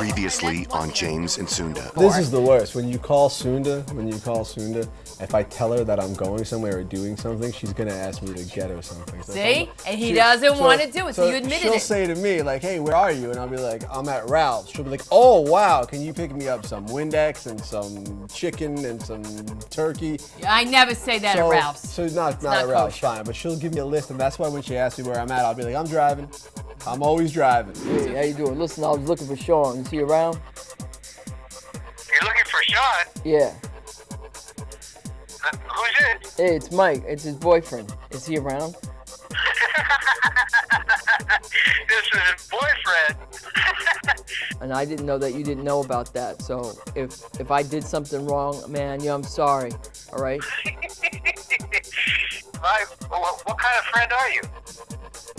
Previously on James and Sunda. This is the worst. When you call Sunda, if I tell her that I'm going somewhere or doing something, she's gonna ask me to ghetto something. So see? And he doesn't want to do it, so you admitted she'll say to me, like, hey, where are you? And I'll be like, I'm at Ralph's. She'll be like, oh, wow, can you pick me up some Windex and some chicken and some turkey? I never say that at Ralph's. So not at Ralph's, fine. But she'll give me a list, and that's why when she asks me where I'm at, I'll be like, I'm driving. I'm always driving. Hey, how you doing? Listen, I was looking for Sean. Is he around? You're looking for Sean? Yeah. Who's it? Hey, it's Mike. It's his boyfriend. Is he around? This is his boyfriend. And I didn't know that you didn't know about that. So if I did something wrong, man, I'm sorry. All right? What kind of friend are you?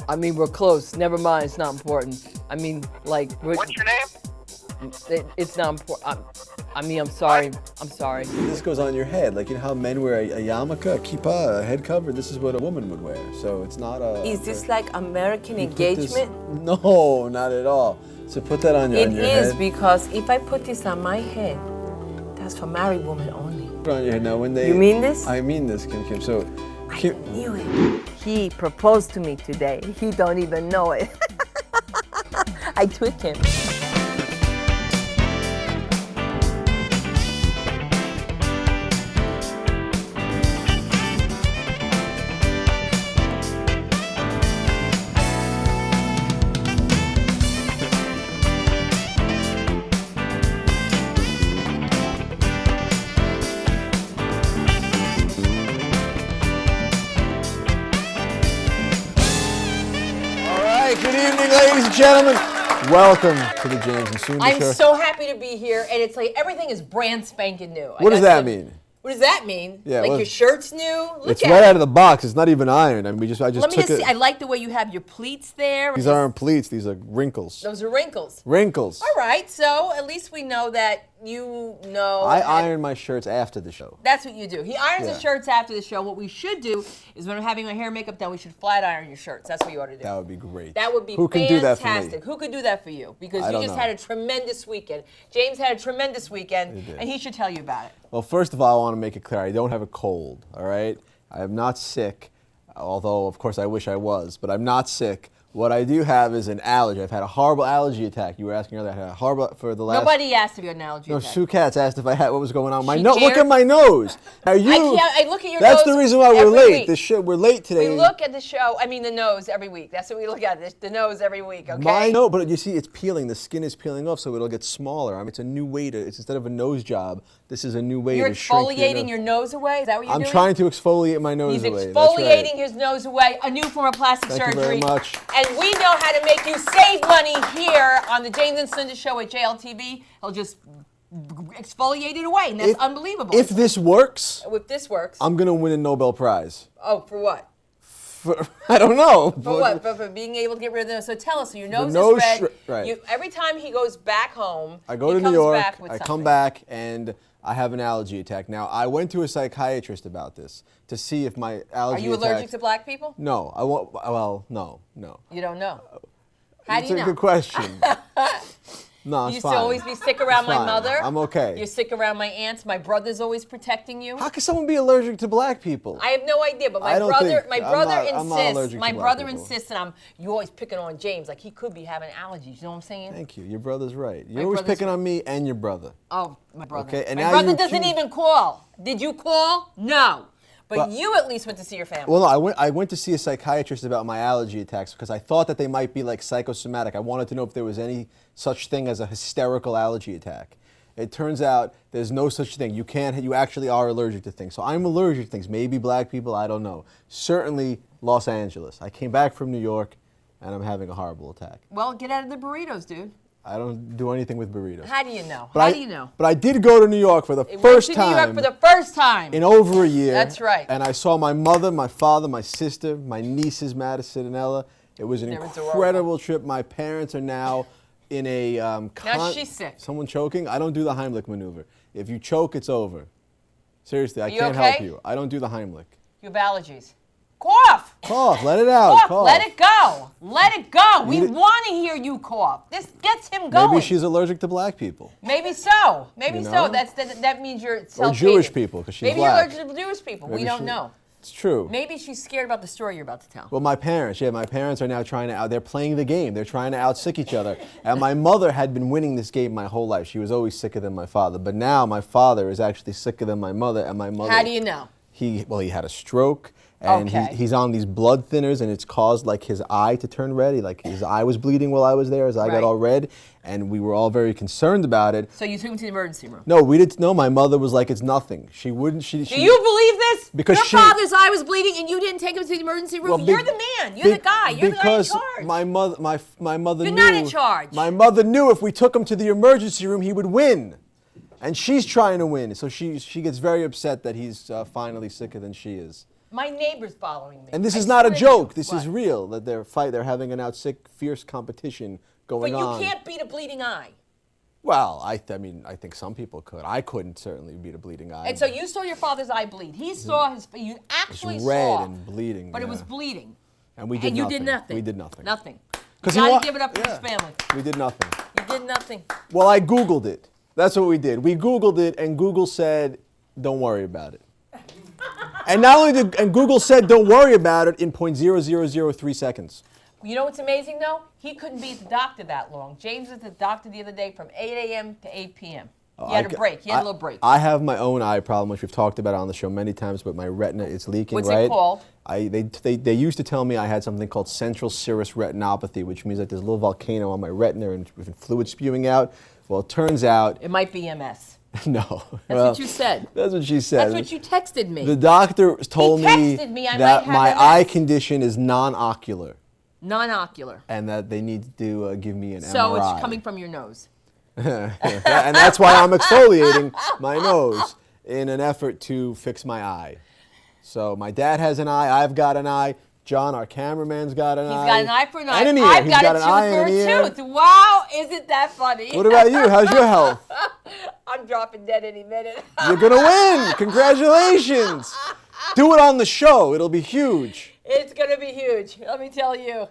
I mean, we're close. Never mind. It's not important. I mean, like... What's your name? It's not important. I'm sorry. I'm sorry. This goes on your head. Like, you know how men wear a yarmulke, a kippah, a head cover? This is what a woman would wear. So it's not a... Is this like American engagement? No, not at all. So put that on your head. It is, because if I put this on my head, that's for married women only. Put it on your head. Now, when they... You mean this? I mean this, Kim. So... I knew it. He proposed to me today. He don't even know it. I tweaked him. Good evening, ladies and gentlemen. Welcome to the James and Sunda Show. I'm so happy to be here, and it's like everything is brand spanking new. What does that mean? What does that mean? Yeah, like your shirt's new? It's right out of the box. It's not even ironed. I mean, I just Let me took just it. see. I like the way you have your pleats there. These aren't pleats. These are wrinkles. Those are wrinkles. Wrinkles. All right, so at least we know that you know. I iron my shirts after the show. That's what you do. He irons his shirts after the show. What we should do is when I'm having my hair and makeup done, we should flat iron your shirts. That's what you ought to do. That would be great. That would be Who fantastic. can do that for me? Who could do that for you? Because I you don't just know. had a tremendous weekend. James had a tremendous weekend, and he should tell you about it. Well, first of all, I want to make it clear, I don't have a cold, all right? I am not sick, although, of course, I wish I was, but I'm not sick. What I do have is an allergy. I've had a horrible allergy attack. You were asking earlier, I had a horrible, for the last... Nobody asked if you had an allergy attack. Sue Katz asked if I had, what was going on. My She nose, look dared? at my nose. Now you... I look at your That's nose the reason why we're every late. week. We're late today. We look at the show, the nose every week. That's what we look at, the nose every week, okay? My nose, but you see, it's peeling. The skin is peeling off, so it'll get smaller. I mean, it's a new way to, it's instead of a nose job, this is a new way You're to shrink exfoliating your nose away? Is that what you're doing? I'm trying to exfoliate my nose He's away. exfoliating his nose away, a new form of plastic surgery. Thank you very much. And we know how to make you save money here on the James and Sunda Show at JLTV. He'll just exfoliate it away, and that's unbelievable. If this works, if this works, I'm going to win a Nobel Prize. oh, for what? I don't know. For what? For being able to get rid of those. So tell us, so your nose nose is red. right. Every time he goes back home, I go he to New comes York, back with I something. come back, and I have an allergy attack. Now, I went to a psychiatrist about this to see if my allergy Are you allergic to black people? No, I won't. Well, no. You don't know. How do you know? It's a good question. No, it's You used fine. to always be sick around It's my fine. mother. I'm okay. You're sick around my aunts. My brother's always protecting you. How can someone be allergic to black people? I have no idea, but I don't think- my I'm brother not- I'm not allergic insists. to My black brother people. insists, and you always picking on James, like he could be having allergies. You know what I'm saying? Thank you. Your brother's right. My You're always brother's picking on me and your brother. Oh, my brother. Okay, and my now brother you doesn't accuse- even call. Did you call? No. But Well- you at least went to see your family. Well, no, I went to see a psychiatrist about my allergy attacks because I thought that they might be like psychosomatic. I wanted to know if there was any such thing as a hysterical allergy attack. It turns out there's no such thing. You actually are allergic to things. So I'm allergic to things. Maybe black people, I don't know. Certainly Los Angeles. I came back from New York and I'm having a horrible attack. Well, get out of the burritos, dude. I don't do anything with burritos. How do you know? But do you know? But I did go to New York for the It went first to time. New York for the first time. In over a year. That's right. And I saw my mother, my father, my sister, my nieces, Madison and Ella. It was an They were incredible trip. My parents are now in a... Now she's sick. Someone choking? I don't do the Heimlich maneuver. If you choke, it's over. Seriously, I you can't okay? help you. I don't do the Heimlich. You have allergies. Cough! Cough. Let it out. Cough. Let it go. Let it go. We You- want to hear you cough. This gets him going. Maybe she's allergic to black people. Maybe so. Maybe You so. know? That means you're Or self-hating. Jewish people, because she's Maybe black. you're allergic to Jewish people. Maybe we don't she- know. It's true. Maybe she's scared about the story you're about to tell. Well, my parents are now trying to they're playing the game. They're trying to out-sick each other. And my mother had been winning this game my whole life. She was always sicker than my father. But now my father is actually sicker than my mother, and my mother... How do you know? He had a stroke, and Okay. he's on these blood thinners, and it's caused like his eye to turn red. His eye was bleeding while I was there. His eye Right. got all red, and we were all very concerned about it. So you took him to the emergency room. No, we didn't. No, my mother was like, it's nothing. She wouldn't. She. Do you believe this? Because your she- father's eye was bleeding, and you didn't take him to the emergency room. Well, You're be- the man. You're the guy. You're the guy in because charge. my mother You're knew. not in charge. My mother knew if we took him to the emergency room, he would win, and she's trying to win. So she gets very upset that he's finally sicker than she is. My neighbor's following me. And this I is not a swear to joke. you. This What? is real. That they're having an out-sick, fierce competition But going you on. can't beat a bleeding eye. Well, I think some people could. I couldn't certainly beat a bleeding eye. And so you saw your father's eye bleed. He saw his. You actually It's red saw. and bleeding. But it was yeah. bleeding. And we did And you nothing. did nothing. We did nothing. Nothing. You 'Cause he gotta wa- give it up for yeah. his family. We did nothing. You did nothing. Well, I Googled it. That's what we did. We Googled it, and Google said, "Don't worry about it." And not only and Google said, "Don't worry about it" in 0.0003 seconds. You know what's amazing though? He couldn't be at the doctor that long. James was at the doctor the other day from 8 a.m. to 8 p.m. He had a break. He had a little break. I have my own eye problem, which we've talked about on the show many times, but my retina is leaking, What's it right? called? They used to tell me I had something called central serous retinopathy, which means that there's a little volcano on my retina and fluid spewing out. Well, it turns out, It might be MS. no. That's what you said. That's what she said. That's what you texted me. The doctor told me texted me I that might my have eye MS. condition is non-ocular Non-ocular. and that they need to give me an So MRI. it's coming from your nose. And that's why I'm exfoliating my nose in an effort to fix my eye. So my dad has an eye, I've got an eye, John, our cameraman's got an eye. He's got an eye for an eye. And an ear. I've He's got, got a an eye tooth and for an a ear. tooth. Wow, isn't that funny? What about you? How's your health? I'm dropping dead any minute. You're gonna win! Congratulations! Do it on the show. It'll be huge. It's gonna be huge. Let me tell you.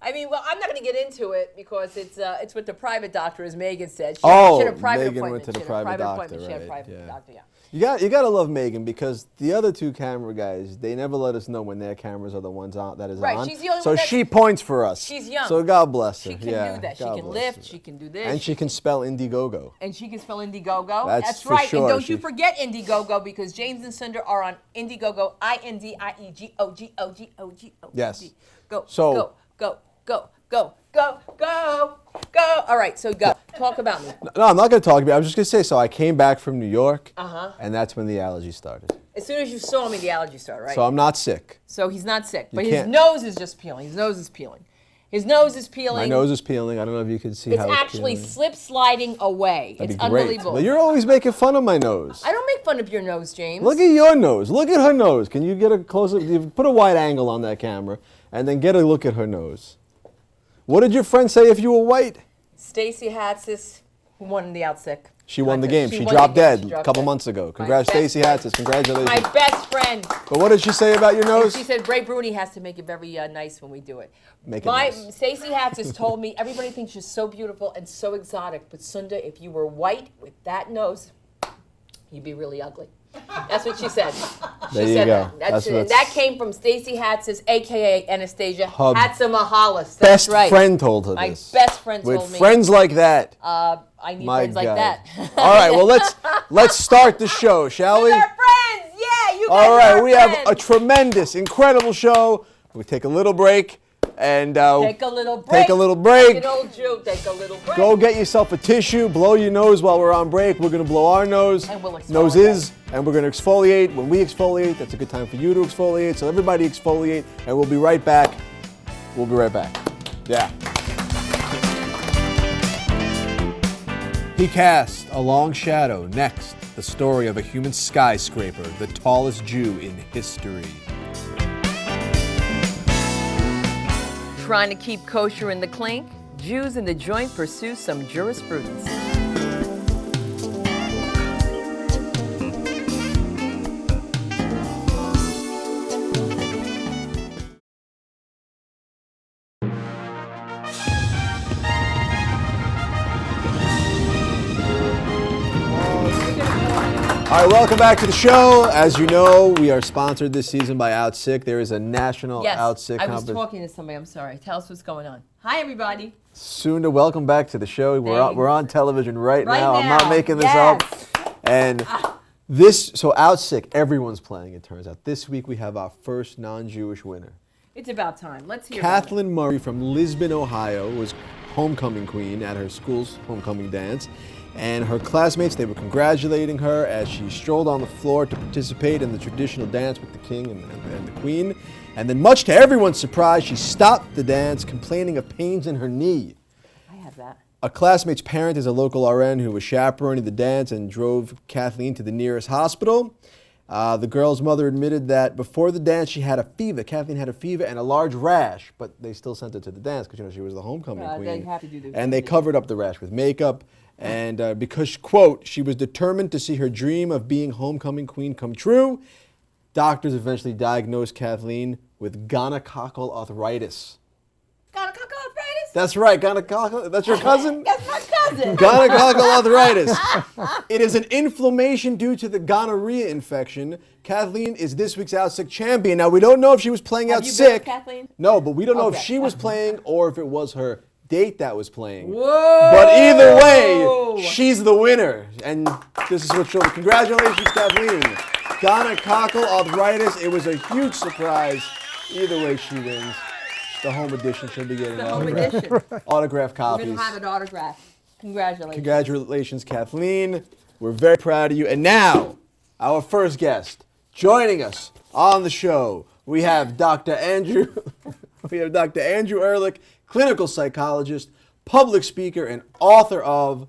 I mean, well, I'm not going to get into it because it's with the private doctor, as Megan said. She had a private Megan appointment. went to the She had a private doctor, appointment. She had a right, private yeah. doctor, yeah. You got to love Megan because the other two camera guys, they never let us know when their cameras are the ones on that is Right, on. she's the only so one that's- she points for us. She's young. So God bless her. She can yeah, do that. She God can bless lift. her. She can do this. And she can spell Indiegogo. And she can spell Indiegogo. That's for right. sure. And don't you She- forget Indiegogo because James and Sunda are on Indiegogo. INDIEGOGOGOGO. Yes. Go. So- go. Go. Go. Go. Go. Go. Go. All right. So go. Talk about me. No, I'm not going to talk about it. I was just going to say, so I came back from New York, and that's when the allergy started. As soon as you saw me, the allergy started, right? So I'm not sick. So he's not sick, but his can't- nose is just peeling. His nose is peeling. His nose is peeling. My nose is peeling. I don't know if you can see It's how it's actually peeling. slip sliding away. That'd It's be great. unbelievable. But you're always making fun of my nose. I don't make fun of your nose, James. Look at your nose. Look at her nose. Can you get a close up? You put a wide angle on that camera and then get a look at her nose. What did your friend say if you were white? Stacey Hatzis, who won the Outsick. She won the game. She won the dropped game. dead She a dropped couple dead. months ago. My Congrats, best Stacey friend. Hatzis. Congratulations. My best friend. But what did she say about your nose? She said Ray Bruni has to make it very nice when we do it. Make it nice. Stacey Hatzis told me everybody thinks you're so beautiful and so exotic, but Sunda, if you were white with that nose, you'd be really ugly. That's what she said. There She you said go. that. That's And what's- that came from Stacey Hatzis, a.k.a. Anastasia Her Hatzimahales. That's Best right. friend told her My this. best friend With told me. friends like that. I need My friends like God. that. All right, well let's start the show, shall we? We're friends. Yeah, you guys All right, are we have friends. a tremendous, incredible show. We'll take a little break and Take a little break. Take a little break. Like an old Jew, take a little break. Go get yourself a tissue, blow your nose while we're on break. We're gonna blow our nose, And we'll exfoliate. noses, and we're gonna exfoliate. When we exfoliate, that's a good time for you to exfoliate. So everybody exfoliate, and we'll be right back. We'll be right back. Yeah. He cast a long shadow. Next, the story of a human skyscraper, the tallest Jew in history. Trying to keep kosher in the clink? Jews in the joint pursue some jurisprudence. All right, welcome back to the show. As you know, we are sponsored this season by Out Sick. There is a national Yes, Out Sick I was competition. talking to somebody. I'm sorry. Tell us what's going on. Hi, everybody. Sunda, welcome back to the show. We're on television right now. I'm not making this up. And so Out Sick, everyone's playing, it turns out. This week we have our first non-Jewish winner. It's about time. Let's hear about it. Kathleen Murray from Lisbon, Ohio, was homecoming queen at her school's homecoming dance. And her classmates, they were congratulating her as she strolled on the floor to participate in the traditional dance with the king and the queen. And then, much to everyone's surprise, she stopped the dance, complaining of pains in her knee. I have that. A classmate's parent is a local RN who was chaperoning the dance and drove Kathleen to the nearest hospital. The girl's mother admitted that before the dance she had a fever. Kathleen had a fever and a large rash, but they still sent her to the dance because she was the homecoming queen. They have to do this. And they covered up the rash with makeup. And because, quote, she was determined to see her dream of being homecoming queen come true, doctors eventually diagnosed Kathleen with gonococcal arthritis. Gonococcal arthritis? That's right, gonococcal. That's your cousin? That's my cousin. Gonococcal arthritis. It is an inflammation due to the gonorrhea infection. Kathleen is this week's Out Sick champion. Now, we don't know if she was playing out Have you sick. been with Kathleen? No, but we don't know if Okay. she was playing or if it was her date that was playing. Whoa! But either way, she's the winner. And this is what she'll... Congratulations, Kathleen. Gonococcal arthritis. It was a huge surprise. Either way, she wins. The home edition she'll be getting The home edition. autographed We're copies. going to have it autographed. Congratulations. Congratulations, Kathleen. We're very proud of you. And now, our first guest joining us on the show, we have Dr. Andrew. We have Dr. Andrew Ehrlich, clinical psychologist, public speaker, and author of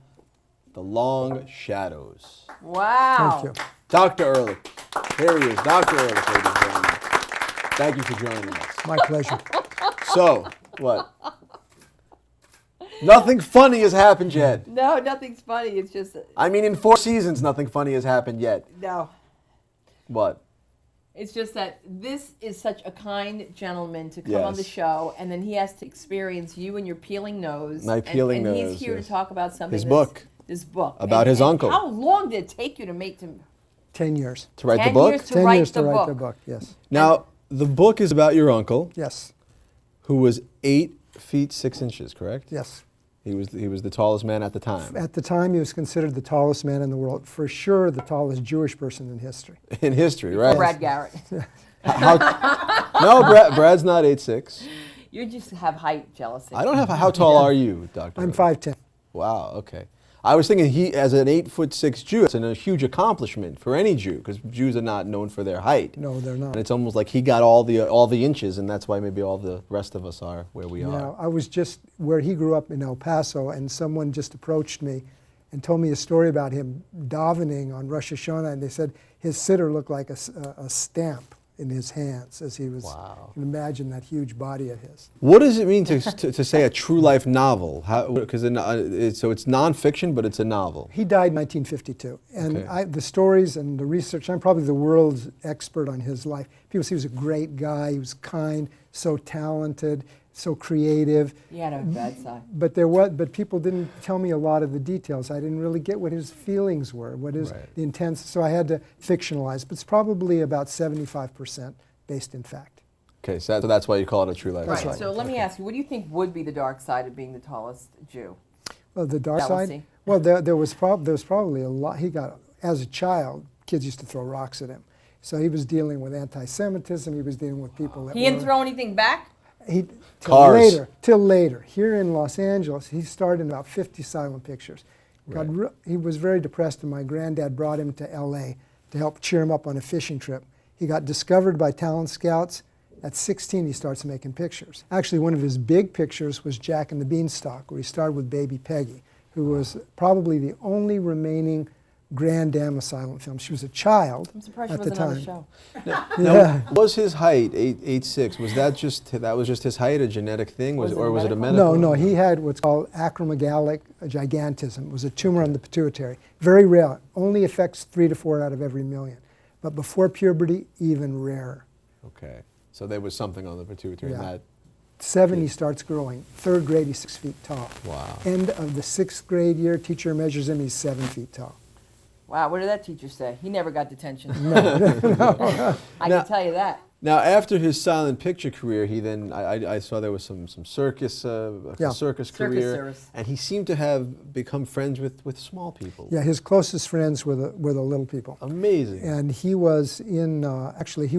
The Long Shadows. Wow. Thank you. Dr. Ehrlich. Here he is, Dr. Ehrlich, ladies and gentlemen. Thank you for joining us. My pleasure. So, what? Nothing funny has happened yet. No, nothing's funny. It's just, I mean, in 4 seasons, nothing funny has happened yet. no. What? It's just that this is such a kind gentleman to come on the Yes. show, and then he has to experience you and your peeling nose. My peeling and nose, he's here yes. to talk about something. His that's- book. This book. About his uncle. How long did it take you to make them? 10 years. To write the 10 book? years to 10 write years the to write book. the book, yes. Now, the book is about your uncle, Yes, who was 8 feet 6 inches, correct? yes. He was the tallest man at the time. At the time, he was considered the tallest man in the world. For sure, the tallest Jewish person in history. In history, right? Brad Garrett. No, Brad's not 8'6". You just have height jealousy. I don't have. How tall are you, Doctor? I'm 5'10". Wow. Okay. I was thinking he, as an 8'6" Jew, it's a huge accomplishment for any Jew because Jews are not known for their height. No, they're not. And it's almost like he got all the inches, and that's why maybe all the rest of us are where we Yeah, are. I was just where he grew up in El Paso, and someone just approached me and told me a story about him davening on Rosh Hashanah, and they said his sitter looked like a stamp in his hands as he was. Wow. You can imagine that huge body of his. What does it mean to say a true life novel? Because so it's nonfiction, but it's a novel. He died in 1952, and Okay. the stories and the research, I'm probably the world's expert on his life. People say he was a great guy, he was kind, so talented, so creative. He had a bad side. But people didn't tell me a lot of the details. I didn't really get what his feelings were, what his Right. the intents. So I had to fictionalize. But it's probably about 75% based in fact. Okay, so that's why you call it a true life Right. novel. So let me ask you, what do you think would be the dark side of being the tallest Jew? Well, the dark Jealousy. side. Well, there was probably a lot. He got, as a child, kids used to throw rocks at him. So he was dealing with anti-Semitism. He was dealing with people that He didn't throw anything back? Cars. Till later. Here in Los Angeles, he starred in about 50 silent pictures. He was very depressed, and my granddad brought him to L.A. to help cheer him up on a fishing trip. He got discovered by talent scouts. At 16, he starts making pictures. Actually, one of his big pictures was Jack and the Beanstalk, where he starred with baby Peggy, who was probably the only remaining Grand Dame of silent film. She was a child I'm surprised she at the wasn't on the time. show. Now, was his height 8'6"? Was that just his height, a genetic thing, Was it or was it a medical? medical? No, he had what's called acromegalic gigantism. It was a tumor on the pituitary. Very rare. Only affects 3 to 4 out of every million. But before puberty, even rarer. Okay, so there was something on the pituitary. Yeah. And that 7, he starts growing. 3rd grade, he's 6 feet tall. Wow. End of the 6th grade year, teacher measures him, he's 7 feet tall. Wow, what did that teacher say? He never got detention. I can tell you that. Now, after his silent picture career, he then, I saw there was some circus, circus career, service. and he seemed to have become friends with small people. Yeah, his closest friends were the little people. Amazing. And he was in, actually, he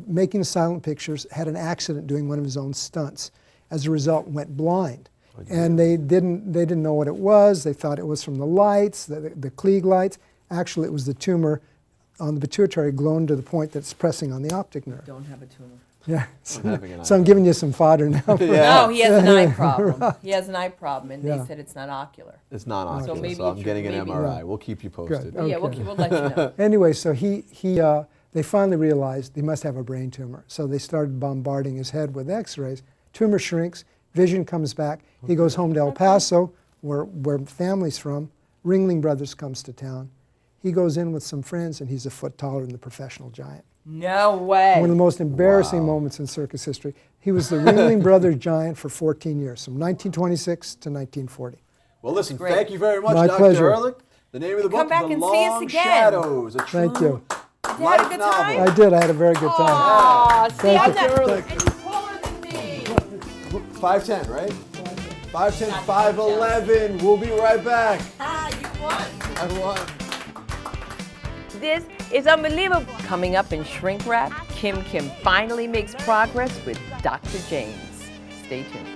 making silent pictures, had an accident doing one of his own stunts. As a result, went blind. And they didn't know what it was. They thought it was from the lights, the Klieg lights. Actually, it was the tumor on the pituitary gland to the point that's pressing on the optic nerve. Don't have a tumor. Yeah. So I'm giving you some fodder now. No, he has an eye problem. He has an eye problem, and they said it's not ocular. It's not ocular, So maybe I'm getting an MRI. We'll keep you posted. Good. Yeah, we'll let you know. Anyway, so they finally realized he must have a brain tumor. So they started bombarding his head with x-rays. Tumor shrinks, vision comes back. He goes home to El Paso, where family's from. Ringling Brothers comes to town. He goes in with some friends, and he's a foot taller than the professional giant. No way. One of the most embarrassing moments in circus history. He was the Ringling Brothers giant for 14 years, from 1926 to 1940. Well, listen, thank you very much, My Dr. pleasure. Ehrlich. The name of the book Come back is The and see us Long again. Shadows, a true Thank you. Did you life have a good novel. time? I did. I had a very good time. Aw, see, Thank I'm you. not, Ehrlich. and you're taller than me. 5'10", right? 5'10", 5'11". We'll be right back. You won. I won. This is unbelievable. Coming up in Shrink Wrap, Kim finally makes progress with Dr. James. Stay tuned.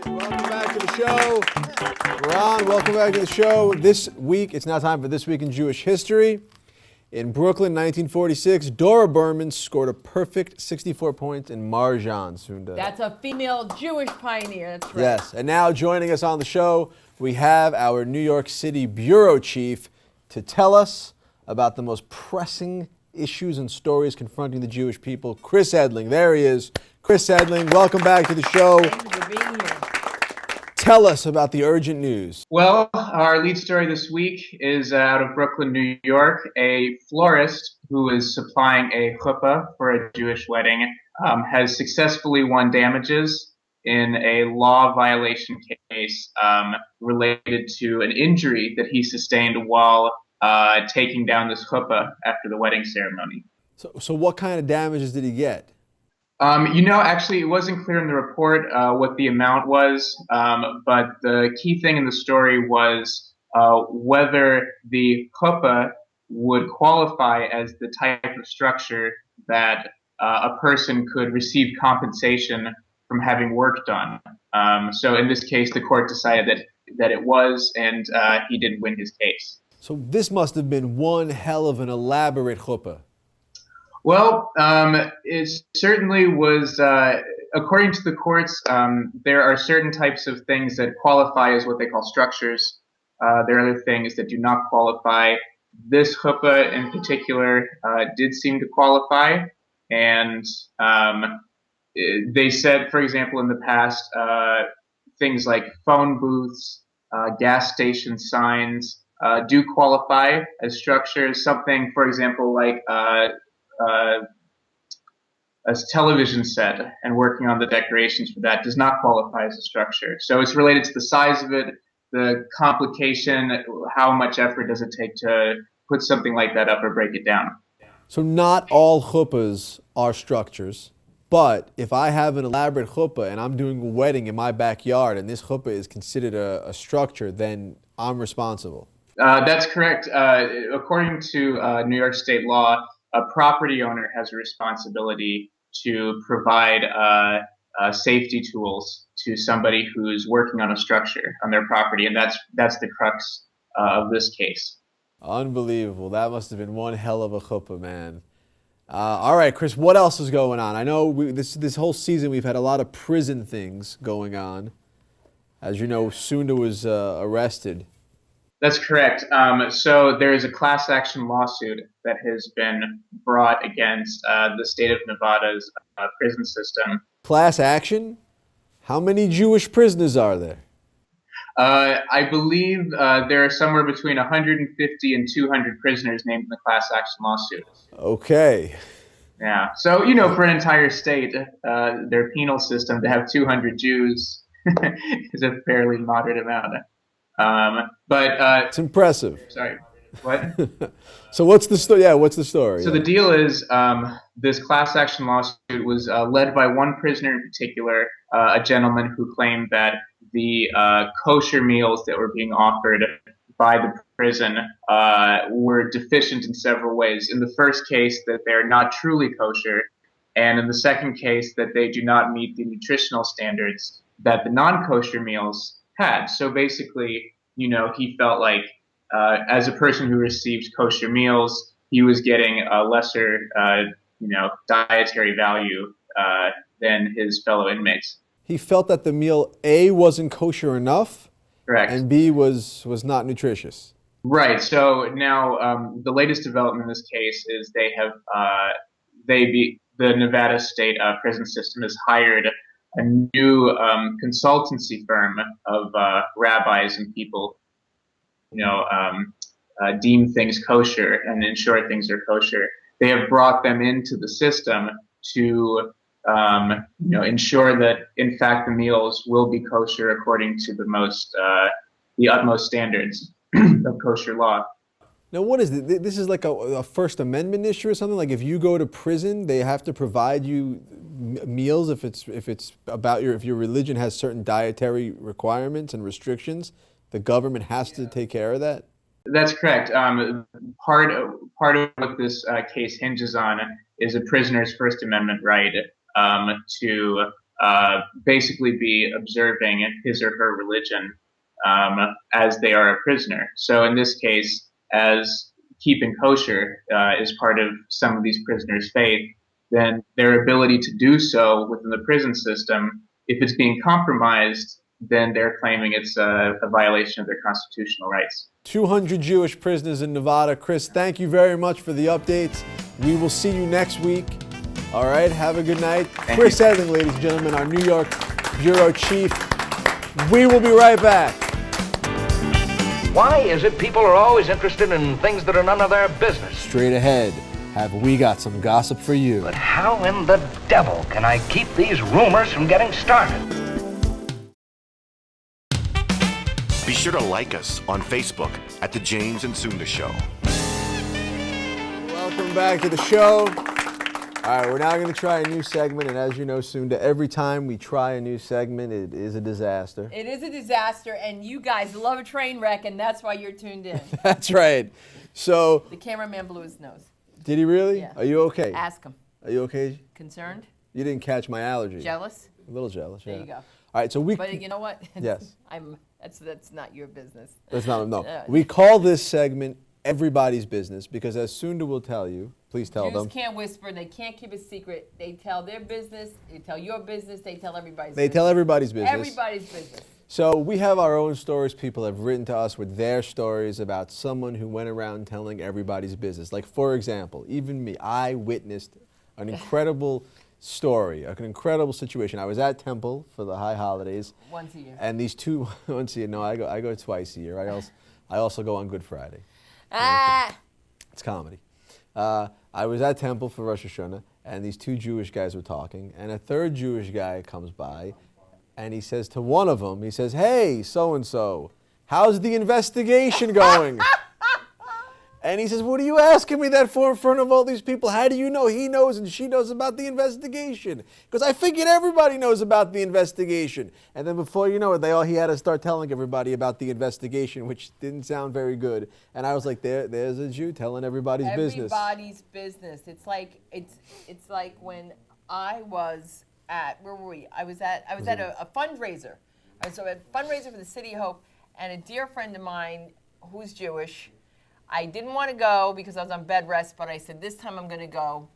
Welcome back to the show. Ron, welcome back to the show. This week, it's now time for This Week in Jewish History. In Brooklyn, 1946, Dora Berman scored a perfect 64 points in Marjan, Sunda. That's a female Jewish pioneer, that's right. Yes, and now joining us on the show, we have our New York City bureau chief to tell us about the most pressing issues and stories confronting the Jewish people, Chris Edling. There he is. Chris Edling, welcome back to the show. Thank you for being here. Tell us about the urgent news. Well, our lead story this week is out of Brooklyn, New York. A florist who is supplying a chuppah for a Jewish wedding has successfully won damages in a law violation case related to an injury that he sustained while taking down this chuppah after the wedding ceremony. So what kind of damages did he get? Actually, it wasn't clear in the report what the amount was, but the key thing in the story was whether the chuppah would qualify as the type of structure that a person could receive compensation from having work done. So in this case, the court decided that it was, and he did win his case. So this must have been one hell of an elaborate chuppah. Well, it certainly was, according to the courts, there are certain types of things that qualify as what they call structures. There are other things that do not qualify. This chuppah in particular did seem to qualify, and they said, for example, in the past, things like phone booths, gas station signs do qualify as structures. Something, for example, like a television set and working on the decorations for that does not qualify as a structure. So it's related to the size of it, the complication, how much effort does it take to put something like that up or break it down. So not all chuppahs are structures, but if I have an elaborate chuppah and I'm doing a wedding in my backyard and this chuppah is considered a structure, then I'm responsible. That's correct. According to New York state law, a property owner has a responsibility to provide safety tools to somebody who's working on a structure on their property, and that's the crux of this case. Unbelievable. That must have been one hell of a chuppah, man. All right, Chris, what else is going on? I know this whole season we've had a lot of prison things going on. As you know, Sunda was arrested. That's correct. So there is a class action lawsuit that has been brought against the state of Nevada's prison system. Class action? How many Jewish prisoners are there? I believe there are somewhere between 150 and 200 prisoners named in the class action lawsuit. Okay. Yeah. So, for an entire state, their penal system to have 200 Jews is a fairly moderate amount. It's impressive. Sorry, what? So what's the story? Yeah, what's the story? So the deal is, this class action lawsuit was led by one prisoner in particular, a gentleman who claimed that the kosher meals that were being offered by the prison were deficient in several ways. In the first case, that they're not truly kosher, and in the second case, that they do not meet the nutritional standards that the non-kosher meals had. So basically, he felt like as a person who received kosher meals, he was getting a lesser, dietary value than his fellow inmates. He felt that the meal A wasn't kosher enough, Correct. and B was not nutritious. Right. So now the latest development in this case is the Nevada State prison system has hired a new consultancy firm of rabbis and people, deem things kosher and ensure things are kosher. They have brought them into the system to ensure that in fact the meals will be kosher according to the utmost standards of kosher law. Now, what is it? This is like a First Amendment issue or something? Like if you go to prison, they have to provide you meals if your religion has certain dietary requirements and restrictions, the government has to take care of that? That's correct. Part of what this case hinges on is a prisoner's First Amendment right to basically be observing his or her religion as they are a prisoner. So in this case, as keeping kosher is part of some of these prisoners' faith, then their ability to do so within the prison system, if it's being compromised, then they're claiming it's a violation of their constitutional rights. 200 Jewish prisoners in Nevada. Chris, thank you very much for the updates. We will see you next week. All right, have a good night. Chris Edling, ladies and gentlemen, our New York bureau chief. We will be right back. Why is it people are always interested in things that are none of their business? Straight ahead, have we got some gossip for you. But how in the devil can I keep these rumors from getting started? Be sure to like us on Facebook at The James and Sunda Show. Welcome back to the show. All right, we're now going to try a new segment, and as you know, Sunda, every time we try a new segment, it is a disaster. It is a disaster, and you guys love a train wreck, and that's why you're tuned in. That's right. So the cameraman blew his nose. Did he really? Yeah. Are you okay? Ask him. Are you okay? Concerned? You didn't catch my allergy. Jealous? A little jealous, yeah. There you go. All right, so But you know what? Yes. That's not your business. That's not, no. We call this segment Everybody's Business because, as Sunda will tell you, please tell them. Jews can't whisper. They can't keep a secret. They tell their business. They tell your business. They tell everybody's business. They tell everybody's business. Everybody's business. So we have our own stories. People have written to us with their stories about someone who went around telling everybody's business. Like, for example, even me, I witnessed an incredible story, an incredible situation. I was at Temple for the high holidays. Once a year. And these two, once a year, no, I go twice a year. I also go on Good Friday. It's comedy. I was at Temple for Rosh Hashanah, and these two Jewish guys were talking, and a third Jewish guy comes by, and he says to one of them, he says, "Hey, so-and-so, how's the investigation going?" And he says, "What are you asking me that for in front of all these people? How do you know he knows and she knows about the investigation?" Because I figured everybody knows about the investigation. And then before you know it, he had to start telling everybody about the investigation, which didn't sound very good. And I was like, there's a Jew telling everybody's business. Everybody's business. It's like when I was at, where were we? I was at a fundraiser. I was at a fundraiser for the City of Hope, and a dear friend of mine who's Jewish, I didn't want to go because I was on bed rest, but I said, this time I'm going to go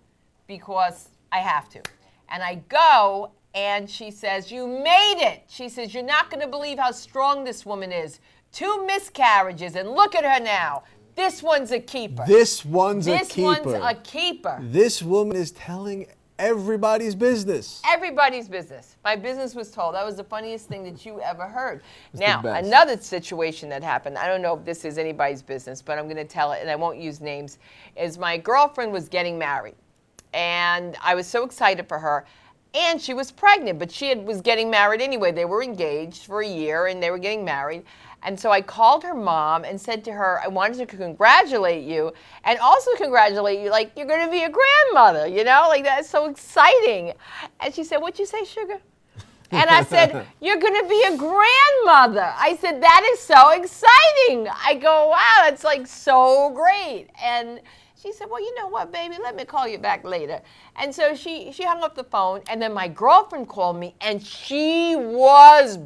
because I have to. And I go, and she says, "You made it." She says, "You're not going to believe how strong this woman is. 2 miscarriages, and look at her now. This one's a keeper." This one's a keeper. This one's a keeper. This woman is telling everybody's business. Everybody's business. My business was told. That was the funniest thing that you ever heard. It's now, another situation that happened, I don't know if this is anybody's business, but I'm going to tell it, and I won't use names, is my girlfriend was getting married. and I was so excited for her. And she was pregnant, but was getting married anyway. They were engaged for a year, and they were getting married. And so I called her mom and said to her, I wanted to congratulate you, and also congratulate you, like, you're going to be a grandmother, you know? Like, that's so exciting. And she said, what'd you say, sugar? And I said, you're going to be a grandmother. I said, that is so exciting. I go, wow, that's like so great. And she said, well, you know what, baby, let me call you back later. And so she hung up the phone, and then my girlfriend called me, and she was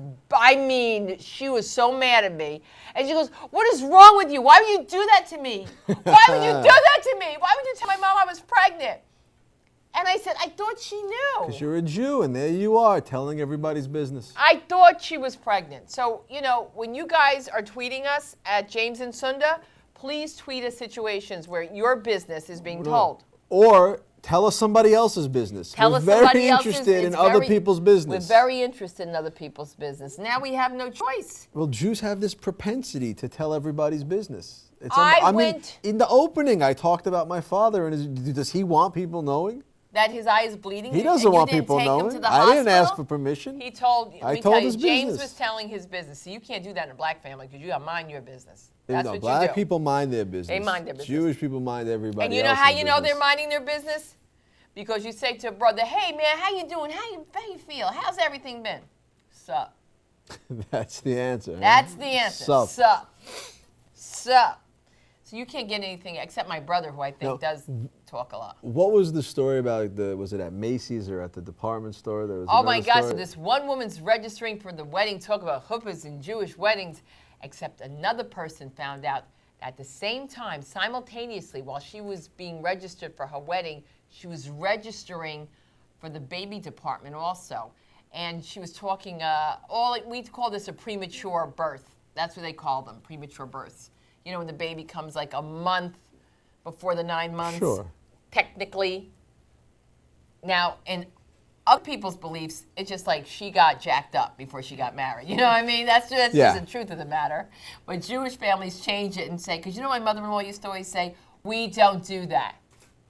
so mad at me. And she goes, what is wrong with you? Why would you do that to me? Why would you do that to me? Why would you tell my mom I was pregnant? And I said, I thought she knew. Because you're a Jew, and there you are, telling everybody's business. I thought she was pregnant. So, you know, when you guys are tweeting us at James and Sunda, please tweet us situations where your business is being told. Or tell us somebody else's business. We're very interested in other people's business. We're very interested in other people's business. Now we have no choice. Well, Jews have this propensity to tell everybody's business. I mean, in the opening, I talked about my father, and does he want people knowing? That his eye is bleeding? He doesn't want people knowing. I didn't ask for permission. He told, I told his James business. was telling his business. So you can't do that in a black family because you got to mind your business. That's what black you do. People mind their business. They mind their business. Jewish people mind everybody And you know how you know they're minding their business? Because you say to a brother, hey, man, how you doing? How you feel? How's everything been? Sup. That's the answer. That's the answer. Sup. Sup. Sup. So you can't get anything except my brother, who I think does talk a lot. What was the story about? Was it at Macy's or at the department store? There was oh my gosh! So this one woman's registering for the wedding. Talk about chuppahs and Jewish weddings. Except another person found out at the same time, simultaneously, while she was being registered for her wedding, she was registering for the baby department also, and she was talking. We call this a premature birth. That's what they call them, premature births. You know, when the baby comes like a month before the 9 months. Sure. Technically. Now, in other people's beliefs, it's just like she got jacked up before she got married. You know what I mean? That's just the truth of the matter. But Jewish families change it and say, because you know my mother-in-law used to always say, we don't do that.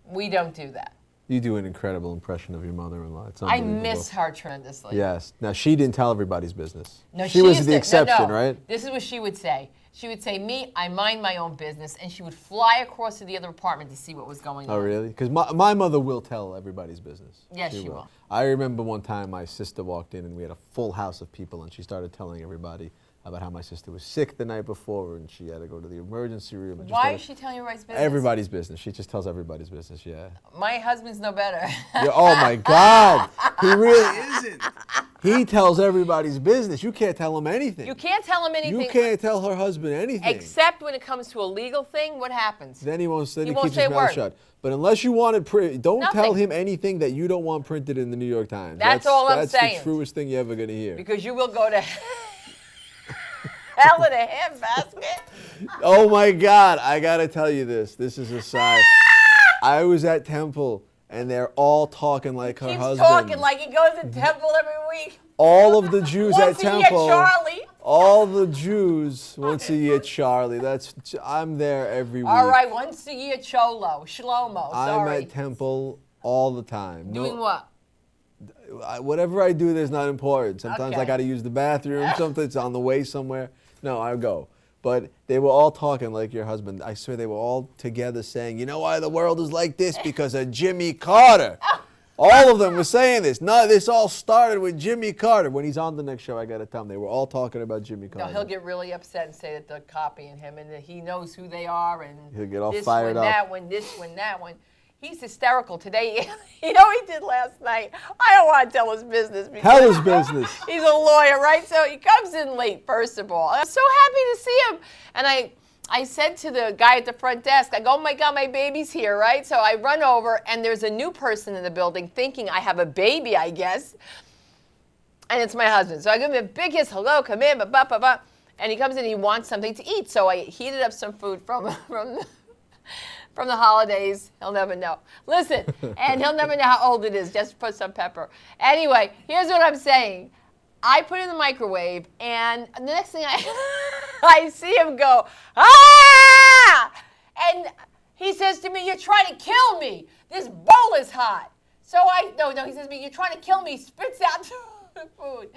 We don't do that. You do an incredible impression of your mother-in-law. It's I unbelievable. miss her tremendously. Yes. Now, she didn't tell everybody's business. No, she was the exception, right? This is what she would say. She would say, me, I mind my own business, and she would fly across to the other apartment to see what was going on. Oh, really? Because my mother will tell everybody's business. Yes, she will. I remember one time my sister walked in, and we had a full house of people, and she started telling everybody about how my sister was sick the night before, and she had to go to the emergency room. And Why is she telling everybody's business? Everybody's business. She just tells everybody's business, yeah. My husband's no better. Oh, my God. He really isn't. He tells everybody's business. You can't tell him anything. You can't tell him anything. You can't tell her husband anything. Except when it comes to a legal thing, what happens? Then he won't say. He won't keeps say his a mouth word. shut. But unless you want it printed, don't Nothing. tell him anything that you don't want printed in the New York Times. That's all I'm saying. That's the truest thing you're ever going to hear. Because you will go to hell in a handbasket. Oh, my God. I got to tell you this. This is a side. I was at Temple, and they're all talking like her husband. He's talking like he goes to Temple every week. All of the Jews at Temple. Charlie. All the Jews once a year, Charlie. I'm there every week. All right, once a year, Shlomo. I'm at Temple all the time. Doing what? Whatever I do, there's not important. Sometimes Okay. I got to use the bathroom. Sometimes it's on the way somewhere. No, I go. But they were all talking like your husband. I swear they were all together saying, you know why the world is like this? Because of Jimmy Carter. All of them were saying this. No, this all started with Jimmy Carter. When he's on the next show, I got to tell him they were all talking about Jimmy Carter. No, he'll get really upset and say that they're copying him and that he knows who they are and he'll get all this fired one, up. that one, this one, that one. He's hysterical today. You know what he did last night? I don't want to tell his business. Tell his business. He's a lawyer, right? So he comes in late, first of all. I'm so happy to see him. And I said to the guy at the front desk, I go, oh my God, my baby's here, right? So I run over, and there's a new person in the building thinking I have a baby, I guess. And it's my husband. So I give him a big kiss, hello, come in, ba-ba-ba-ba. And he comes in, he wants something to eat. So I heated up some food from the holidays. He'll never know. Listen, and he'll never know how old it is. Just put some pepper. Anyway, here's what I'm saying. I put it in the microwave, and the next thing I see him go, ah! And He says to me, "You're trying to kill me. This bowl is hot." So he says to me, "You're trying to kill me." Spits out the food.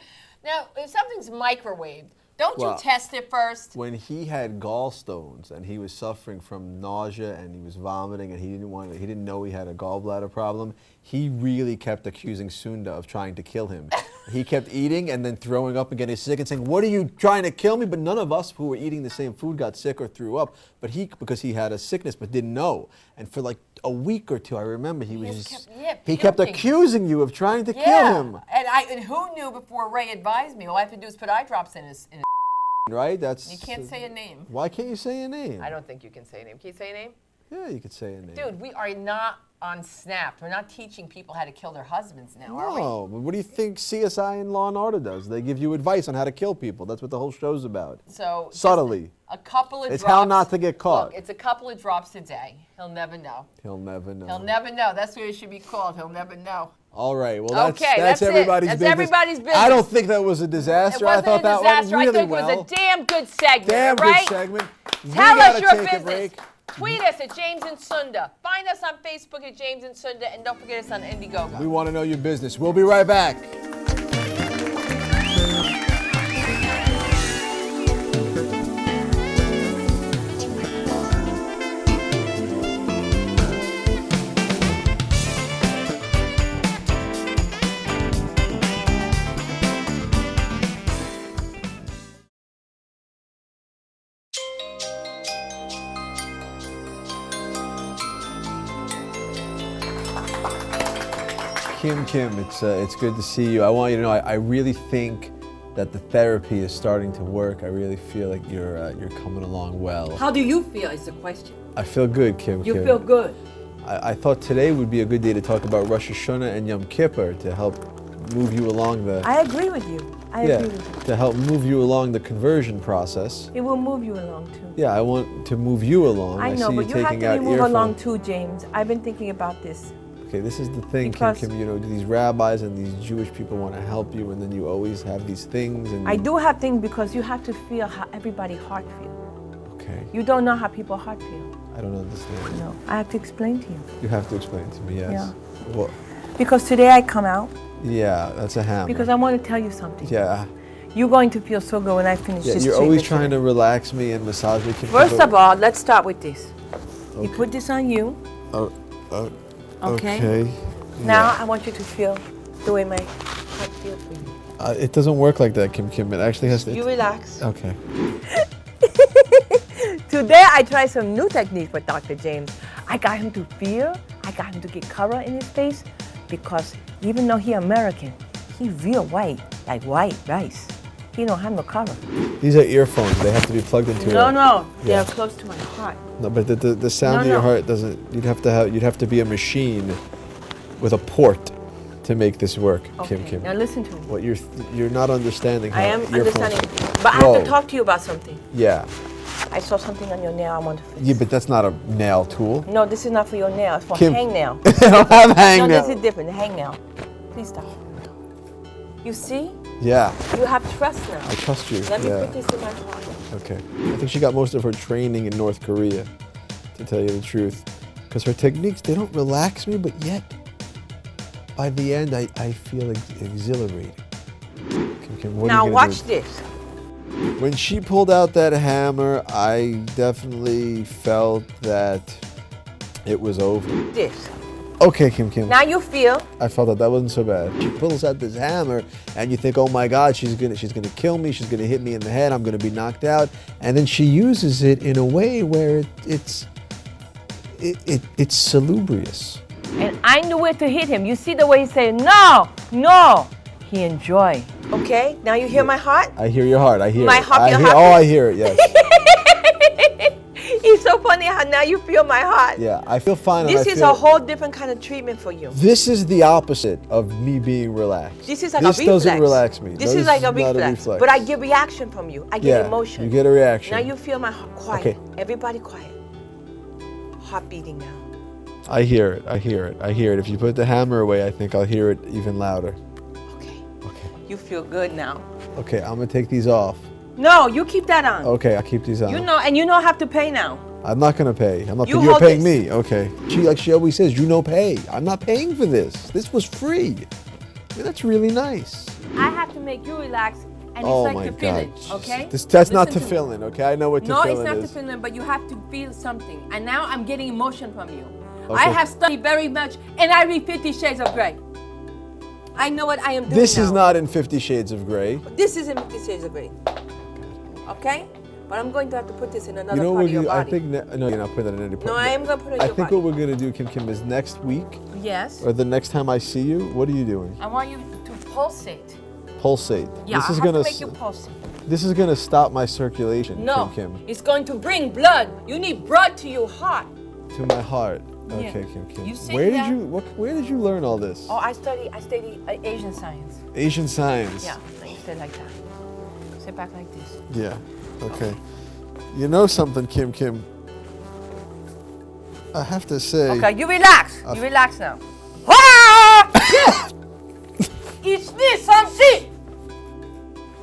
Now, if something's microwaved, don't you test it first? When he had gallstones and he was suffering from nausea and he was vomiting and he didn't know he had a gallbladder problem, he really kept accusing Sunda of trying to kill him. He kept eating and then throwing up and getting sick and saying, "What are you trying to kill me?" But none of us who were eating the same food got sick or threw up. But because he had a sickness but didn't know. And for like a week or two, I remember he kept accusing you of trying to kill him. And who knew before Ray advised me? All I have to do is put eye drops in his right? You can't say a name. Why can't you say a name? I don't think you can say a name. Can you say a name? Yeah, you could say a name. Dude, we are not on Snap. We're not teaching people how to kill their husbands now, are we? No, but what do you think CSI and Law and Order does? They give you advice on how to kill people. That's what the whole show's about. So subtly. A couple of it's drops. How not to get caught. Look, it's a couple of drops a day. He'll never know. He'll never know. He'll never know. That's what it should be called. He'll never know. All right. Well, that's everybody's business. That's everybody's business. I don't think that was a disaster. It wasn't I thought that went really I think well. it was a damn good segment. Damn right? good segment. Tell us your take business. Tweet us at James and Sunda. Find us on Facebook at James and Sunda, and don't forget us on Indiegogo. We want to know your business. We'll be right back. Kim, it's good to see you. I want you to know I really think that the therapy is starting to work. I really feel like you're coming along well. How do you feel is the question. I feel good, Kim. You feel good. I thought today would be a good day to talk about Rosh Hashanah and Yom Kippur to help move you along the... I agree with you. I agree with you. To help move you along the conversion process. It will move you along too. Yeah, I want to move you along. I know, but you have to move along too, James. I've been thinking about this. Okay, this is the thing, Kim, you know, these rabbis and these Jewish people want to help you, and then you always have these things. And I do have things because you have to feel how everybody's heart feels. Okay. You don't know how people's heart feel. I don't understand. No, I have to explain to you. You have to explain to me, yes. Yeah. Well, because today I come out. Yeah, that's a hammer. Because I want to tell you something. Yeah. You're going to feel so good when I finish this treatment. You're always trying to relax me and massage me. First of all, let's start with this. Okay. You put this on you. Okay. Now I want you to feel the way my heart feels for you. It doesn't work like that, Kim. It actually has to... You relax. Okay. Today I tried some new technique with Dr. James. I got him to feel, I got him to get color in his face because even though he's American, he's real white, like white rice. He don't have no color. These are earphones. They have to be plugged into No, they're close to my heart. No, but the sound of your heart doesn't... You'd have to be a machine with a port to make this work, okay. Kim. Now listen to me. What you're not understanding how I am understanding, but I have to talk to you about something. Yeah. I saw something on your nail I want to fix. Yeah, but that's not a nail tool. No, this is not for your nail. It's for hangnail. I don't have hangnail. No, this is different. Hangnail. Please stop. You see? Yeah. You have trust now. I trust you. Let me put this in my heart. Okay. I think she got most of her training in North Korea, to tell you the truth. Because her techniques, they don't relax me, but yet, by the end, I feel exhilarating. Kim, now watch this. When she pulled out that hammer, I definitely felt that it was over. This. Okay, Kim. Now you feel. I felt that wasn't so bad. She pulls out this hammer, and you think, oh my God, she's gonna kill me. She's gonna hit me in the head. I'm gonna be knocked out. And then she uses it in a way where it's salubrious. And I knew where to hit him. You see the way he said, no. He enjoyed. Okay, now you hear my heart? I hear your heart. I hear my it. heart. I hear it. Yes. It's so funny how now you feel my heart. Yeah, I feel fine. This is a whole different kind of treatment for you. This is the opposite of me being relaxed. This is like a reflex. This doesn't relax me. This is like a reflex. But I get reaction from you. I get emotion. You get a reaction. Now you feel my heart quiet. Okay. Everybody quiet. Heart beating now. I hear it. If you put the hammer away, I think I'll hear it even louder. Okay. You feel good now. Okay, I'm gonna take these off. No, you keep that on. Okay, I'll keep these on. You know, and you don't have to pay now. I'm not gonna pay. I'm not. You You're hold paying this. me. Okay. She always says, you no pay. I'm not paying for this. This was free. Yeah, that's really nice. I have to make you relax, and Oh it's my like to fill God. it, okay? That's not Listen to me. fill in, okay? I know what to No, fill it's in not is. to fill in, but you have to feel something. And now I'm getting emotion from you. Okay. I have studied very much, and I read 50 Shades of Grey. I know what I am doing This now. is not in 50 Shades of Grey. This is in 50 Shades of Grey. Okay? But I'm going to have to put this in another You know part what? of your I body. think no, you're not putting that in any part. No, I am going to put it in I your think body. what we're gonna do, Kim, is next week Yes. or the next time I see you. What are you doing? I want you to pulsate. Pulsate. Yeah, This is I have gonna. to make you pulsate. This is gonna stop my circulation, No, Kim. it's going to bring blood. You need blood to your heart. To my heart. Yeah. Okay, Kim. You see where that? did you? Where did you learn all this? Oh, I study Asian science. Asian science. Yeah, like you said like that. Sit back like this. Yeah. Okay. You know something, Kim? I have to say. Okay, you relax. You relax now. It's this, something.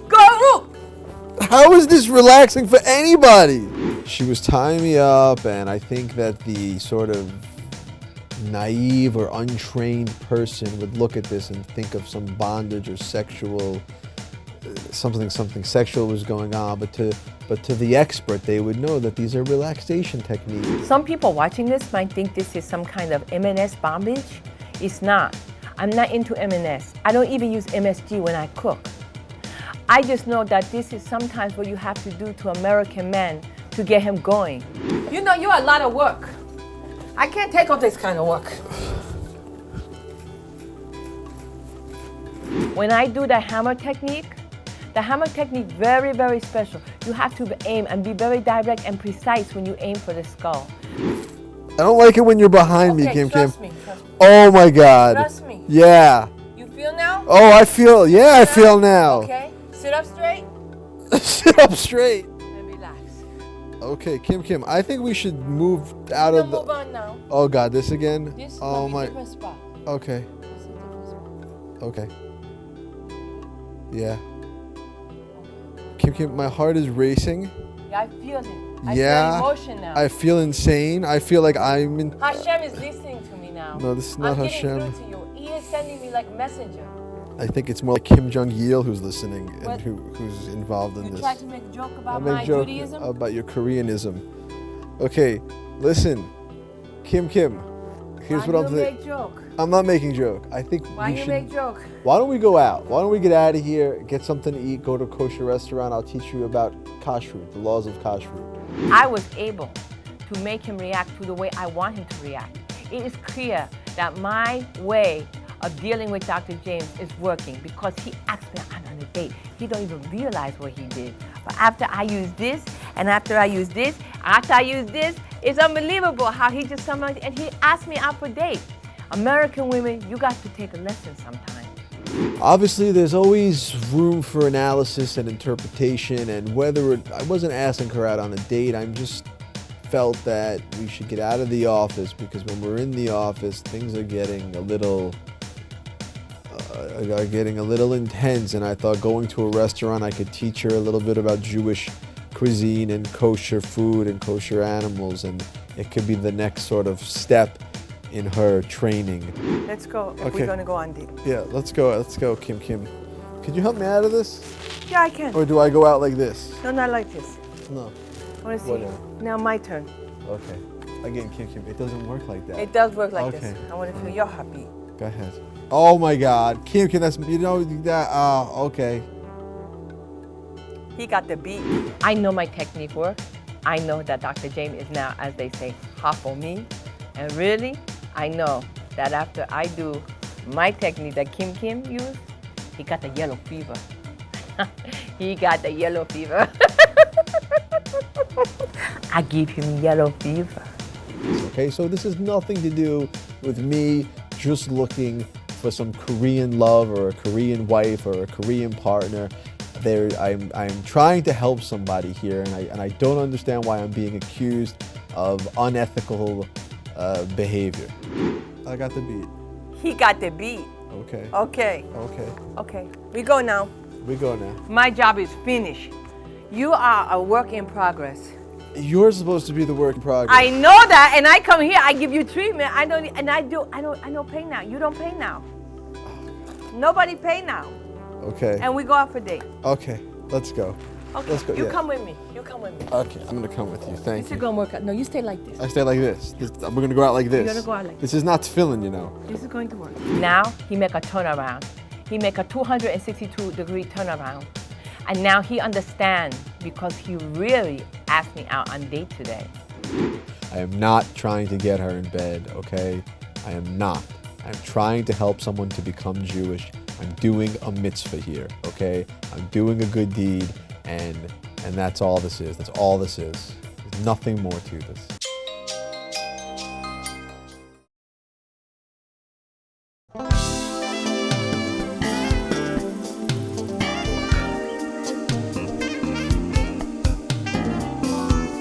Go. How is this relaxing for anybody? She was tying me up, and I think that the sort of naive or untrained person would look at this and think of some bondage or sexual, something sexual was going on. But to the expert, they would know that these are relaxation techniques. Some people watching this might think this is some kind of M&S bondage. It's not. I'm not into M&S. I don't even use MSG when I cook. I just know that this is sometimes what you have to do to American men to get him going. You know, you're a lot of work. I can't take on this kind of work. When I do the hammer technique very, very special. You have to aim and be very direct and precise when you aim for the skull. I don't like it when you're behind me, Kim. Trust me. Oh my God. Trust me. Yeah. You feel now? Oh, I feel. Yeah, I feel now. Okay. Sit up straight Sit up straight. and relax. Okay, Kim. I think we should move out We'll of the. move on now. Oh God, this again? This is Oh gonna be my. a different spot. Okay. This is a different spot. Okay. Yeah. Kim, my heart is racing. Yeah, I feel it. I Yeah. feel emotion now. I feel insane. I feel like I'm in. Hashem is listening to me now. No, this is not I'm Hashem. getting through to you. He is sending me like messenger. I think it's more like Kim Jong-il who's listening and What? who's involved in You this. tried to make a joke I about make my joke Judaism? about your Koreanism. Okay, listen, Kim. Here's Why what I'm you thinking. make joke? I'm not making joke. I think Why we you should. make joke? Why don't we go out? Why don't we get out of here, get something to eat, go to a kosher restaurant? I'll teach you about kashrut, the laws of kashrut. I was able to make him react to the way I want him to react. It is clear that my way of dealing with Dr. James is working because he asked me out on a date. He don't even realize what he did. But after I use this, and after I use this, it's unbelievable how he just summoned and he asked me out for a date. American women, you got to take a lesson sometime. Obviously, there's always room for analysis and interpretation, and I wasn't asking her out on a date. I just felt that we should get out of the office because when we're in the office, things are getting a little intense, and I thought going to a restaurant, I could teach her a little bit about Jewish cuisine and kosher food and kosher animals, and it could be the next sort of step in her training. Let's go if Okay. we're going to go on date. Yeah, let's go, Kim. Could you help me out of this? Yeah, I can. Or do I go out like this? No, not like this. No. I want to see. Whatever. Now my turn. Okay. Again, Kim, it doesn't work like that. It does work like Okay. this. I want to feel your heartbeat. Go ahead. Oh my God, Kim, that's, you know, that, okay. He got the beat. I know my technique works. I know that Dr. James is now, as they say, hot for me. And really, I know that after I do my technique that Kim used, he got the yellow fever. He got the yellow fever. I give him yellow fever. Okay, so this has nothing to do with me just looking for some Korean love or a Korean wife or a Korean partner. I'm trying to help somebody here, and I don't understand why I'm being accused of unethical behavior. I got the beat. He got the beat. Okay. Okay. Okay. Okay. We go now. We go now. My job is finished. You are a work in progress. You're supposed to be the work in progress. I know that, and I come here, I give you treatment. I don't pay now. You don't pay now. Nobody pay now. Okay. And we go out for date. Okay, let's go. Okay. Let's go. You yeah. come with me. You come with me. Okay, I'm gonna come with you. Thank This you. is gonna work out. No, you stay like this. I stay like this. We're gonna go out like this. You're gonna go out like this. This is not tefillin, you know. This is going to work. Now he make a turnaround. He make a 262-degree turnaround. And now he understands because he really asked me out on date today. I am not trying to get her in bed, okay? I am not. I'm trying to help someone to become Jewish. I'm doing a mitzvah here, okay? I'm doing a good deed, and that's all this is. That's all this is. There's nothing more to this.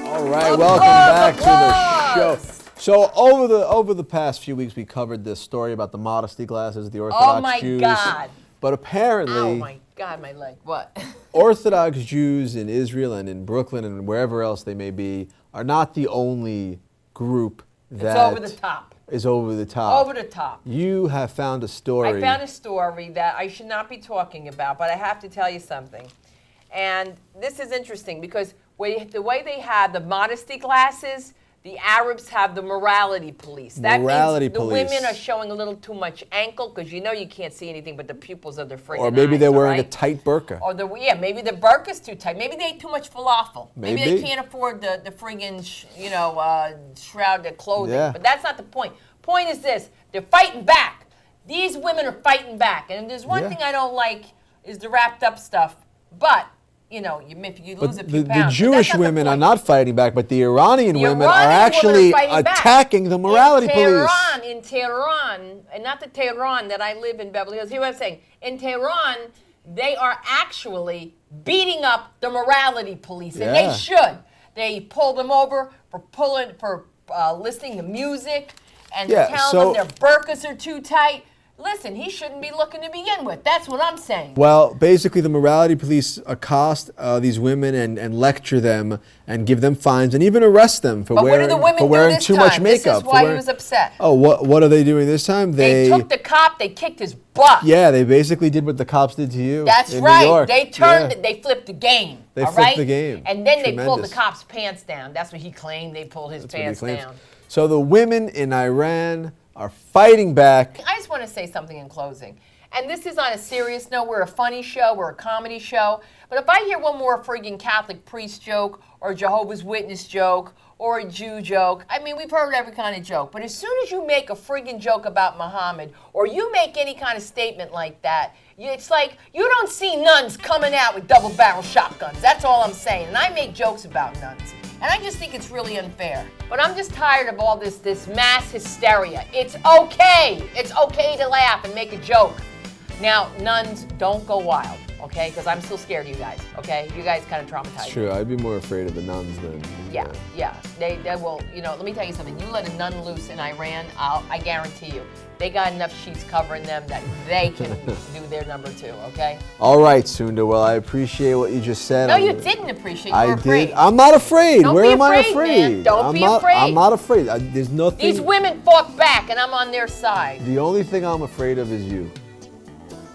All right, welcome back to the show. So over the past few weeks, we covered this story about the modesty glasses, the Orthodox Jews. Oh my God. But apparently, Oh my God, my leg. What? Orthodox Jews in Israel and in Brooklyn and wherever else they may be are not the only group that It's over the top. is over the top. Over the top. You have found a story. I found a story that I should not be talking about, but I have to tell you something. And this is interesting because the way they have the modesty glasses, the Arabs have the morality police. That Morality means police. the women are showing a little too much ankle because you know you can't see anything but the pupils of their friggin' Or maybe eyes, they're wearing a right? tight burqa. Or maybe the burqa's too tight. Maybe they ate too much falafel. Maybe Maybe. they can't afford the friggin' shrouded clothing. Yeah. But that's not the point. Point is this: they're fighting back. These women are fighting back. And there's one Yeah. thing I don't like is the wrapped up stuff. But if you lose a But few the pounds. Jewish women are not fighting back, but the Iranian The women are Iranian actually women are fighting back. attacking the morality police. In Tehran, and not the Tehran that I live in Beverly Hills. Hear what I'm saying? In Tehran, they are actually beating up the morality police, and Yeah. they should. They pull them over for listening to music and Yeah, telling them their burqas are too tight. Listen, he shouldn't be looking to begin with. That's what I'm saying. Well, basically, the morality police accost these women and lecture them and give them fines and even arrest them for But what wearing, do the women for do wearing this too time? much makeup. This is why he was upset. Oh, what are they doing this time? They took the cop, they kicked his butt. Yeah, they basically did what the cops did to you. That's in right. New York. They turned Yeah. it. They flipped the game. They all flipped right? the game. And then they pulled the Tremendous. cop's pants down. That's what he claimed. They pulled his That's what he pants claims. down. So the women in Iran are fighting back. I just want to say something in closing. And this is on a serious note. We're a funny show. We're a comedy show. But if I hear one more friggin' Catholic priest joke or a Jehovah's Witness joke or a Jew joke, I mean, we've heard every kind of joke. But as soon as you make a friggin' joke about Muhammad or you make any kind of statement like that, it's like you don't see nuns coming out with double-barrel shotguns. That's all I'm saying. And I make jokes about nuns. And I just think it's really unfair. But I'm just tired of all this mass hysteria. It's okay. It's okay to laugh and make a joke. Now, nuns, don't go wild, okay? Because I'm still scared of you guys, okay? You guys kind of traumatized It's true. I'd be more afraid of the nuns than. Yeah. They will, let me tell you something. You let a nun loose in Iran, I guarantee you, they got enough sheets covering them that they can do their number two, okay? All right, Sunda. Well, I appreciate what you just said. No, you didn't appreciate. You were afraid. did. I'm not afraid. Don't Where be am I afraid, afraid? man. Don't I'm be not, afraid. I'm not afraid. There's nothing. These women fought back, and I'm on their side. The only thing I'm afraid of is you.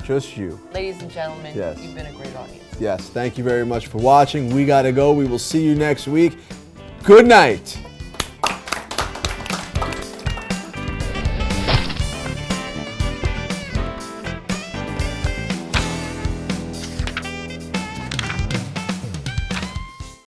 Just you. Ladies and gentlemen, Yes. you've been a great audience. Yes. Thank you very much for watching. We got to go. We will see you next week. Good night.